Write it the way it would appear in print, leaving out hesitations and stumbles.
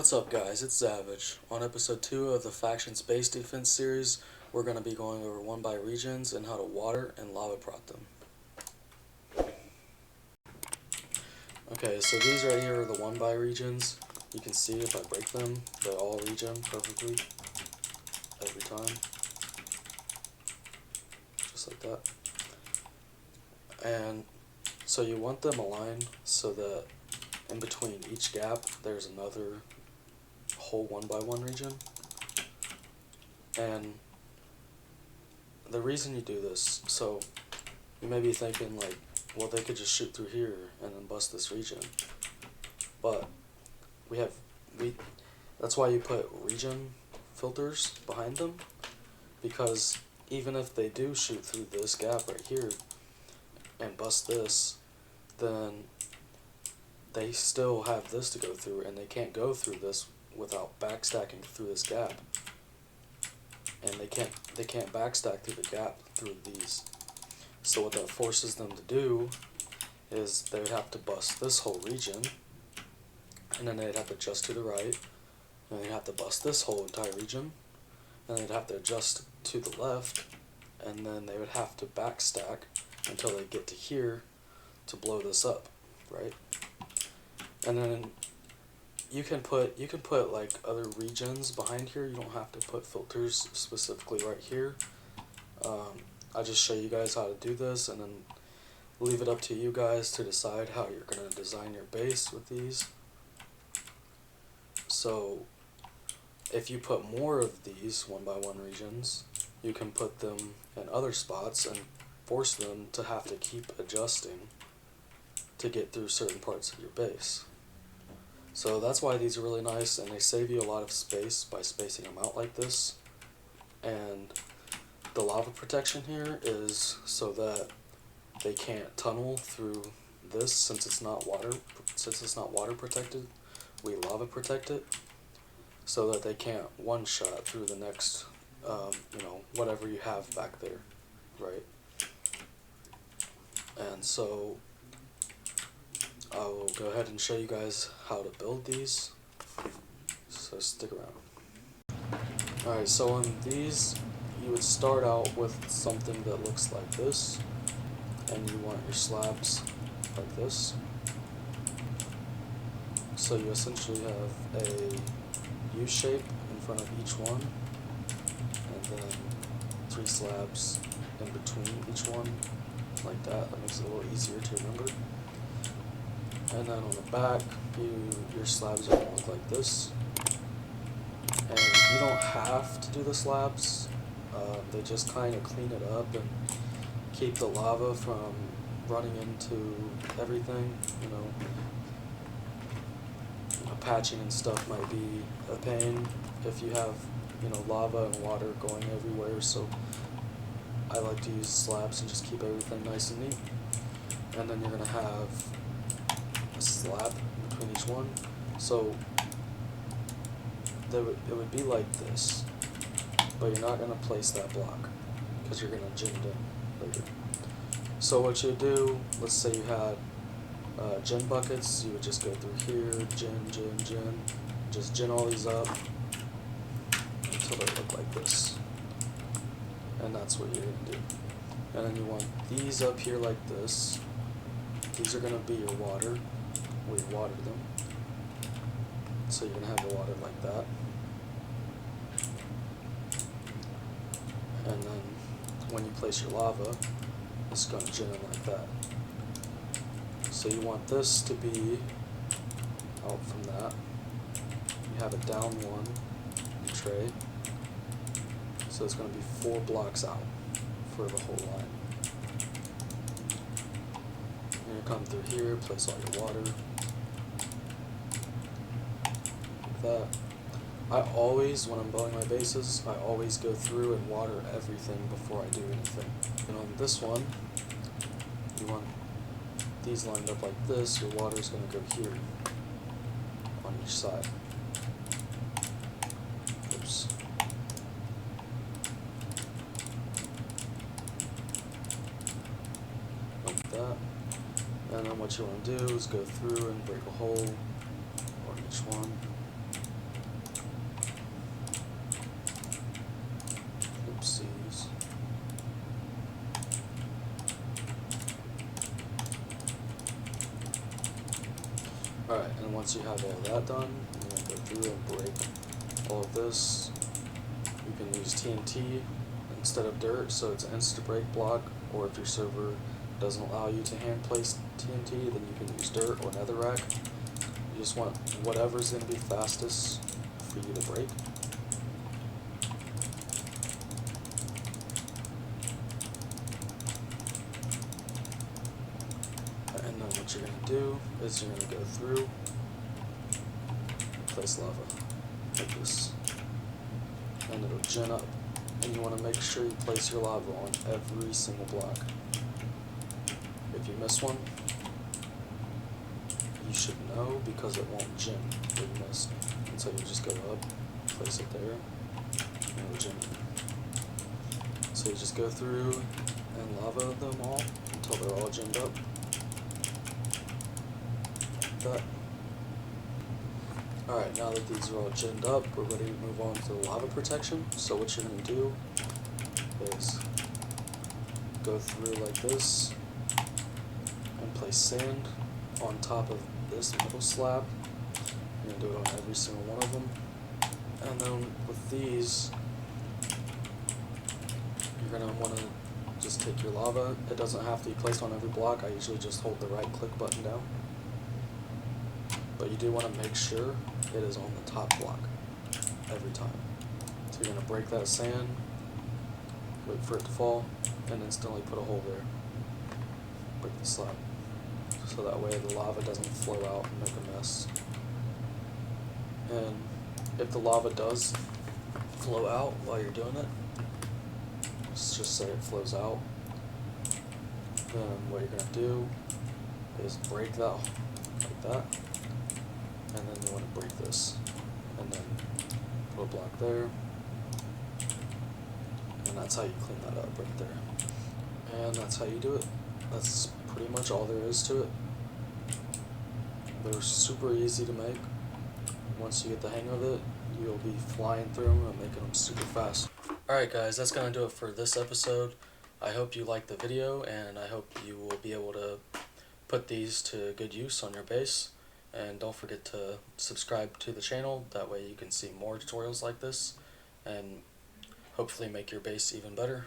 What's up guys, it's Savage. On episode 2 of the Faction Space Defense series, we're going to be going over 1x regions and how to water and lava prot them. Okay, so these right here are the 1x regions. You can see if I break them, they all regen perfectly, every time. Just like that. And so you want them aligned so that in between each gap there's another whole 1x1 region. And the reason you do this, so you may be thinking like, well, they could just shoot through here and then bust this region, but that's why you put region filters behind them, because even if they do shoot through this gap right here and bust this, then they still have this to go through, and they can't go through this without backstacking through this gap, and they can't backstack through the gap through these. So what that forces them to do is they would have to bust this whole region, and then they'd have to adjust to the right, and they'd have to bust this whole entire region, and they'd have to adjust to the left, and then they would have to backstack until they get to here to blow this up, right? And then you can put like other regions behind here. You don't have to put filters specifically right here. I just show you guys how to do this, and then leave it up to you guys to decide how you're going to design your base with these. So if you put more of these 1x1 regions, you can put them in other spots and force them to have to keep adjusting to get through certain parts of your base. So that's why these are really nice, and they save you a lot of space by spacing them out like this. And the lava protection here is so that they can't tunnel through this, since it's not water protected. We lava protect it so that they can't one shot through the next whatever you have back there, right? And so I will go ahead and show you guys how to build these, so stick around. Alright, so on these, you would start out with something that looks like this, and you want your slabs like this. So you essentially have a U shape in front of each one, and then 3 slabs in between each one, like that. That makes it a little easier to remember. And then on the back, your slabs are going to look like this. And you don't have to do the slabs. They just kind of clean it up and keep the lava from running into everything. Patching and stuff might be a pain if you have lava and water going everywhere. So I like to use slabs and just keep everything nice and neat. And then you're going to have a slab between each one, so it would be like this, but you're not going to place that block because you're going to gen it in later. So what you would do, let's say you had gen buckets, you would just go through here, gen, just gen all these up until they look like this, and that's what you're going to do. And then you want these up here like this. These are going to be your water, where you water them. So you're going to have the water like that. And then when you place your lava, it's going to gen in like that. So you want this to be out from that. You have it down one tray. So it's going to be 4 blocks out for the whole line. You're going to come through here, place all your water. Like that. I always, when I'm building my bases, I always go through and water everything before I do anything. And on this one, you want these lined up like this. Your water is going to go here on each side. Oops. Like that. And then what you want to do is go through and break a hole on each one. Alright, and once you have all that done, you're going to go through and break all of this. You can use TNT instead of dirt, so it's an instant break block, or if your server doesn't allow you to hand place TNT, then you can use dirt or netherrack. You just want whatever's going to be fastest for you to break. And then what you're going to do is you're going to go through and place lava like this, and it'll gen up, and you want to make sure you place your lava on every single block. If you miss one, you should know because it won't gen where you missed. And so you just go up, place it there, and it'll gen. So you just go through and lava them all until they're all gemmed up. Like that. Alright, now that these are all gemmed up, we're ready to move on to the lava protection. So what you're going to do is go through like this and place sand on top of this middle slab. You're going to do it on every single one of them. And then with these, you're going to want to just take your lava. It doesn't have to be placed on every block. I usually just hold the right click button down. But you do want to make sure it is on the top block every time. So you're going to break that sand, wait for it to fall, and instantly put a hole there. Break the slab. So that way the lava doesn't flow out and make a mess. And if the lava does flow out while you're doing it, let's just say it flows out, then what you're going to do is break that like that. And then you want to break this, and then put a block there, and that's how you clean that up right there. And that's how you do it. That's pretty much all there is to it. They're super easy to make. Once you get the hang of it, you'll be flying through them and making them super fast. Alright guys, that's going to do it for this episode. I hope you liked the video, and I hope you will be able to put these to good use on your base. And don't forget to subscribe to the channel, that way you can see more tutorials like this, and hopefully make your base even better.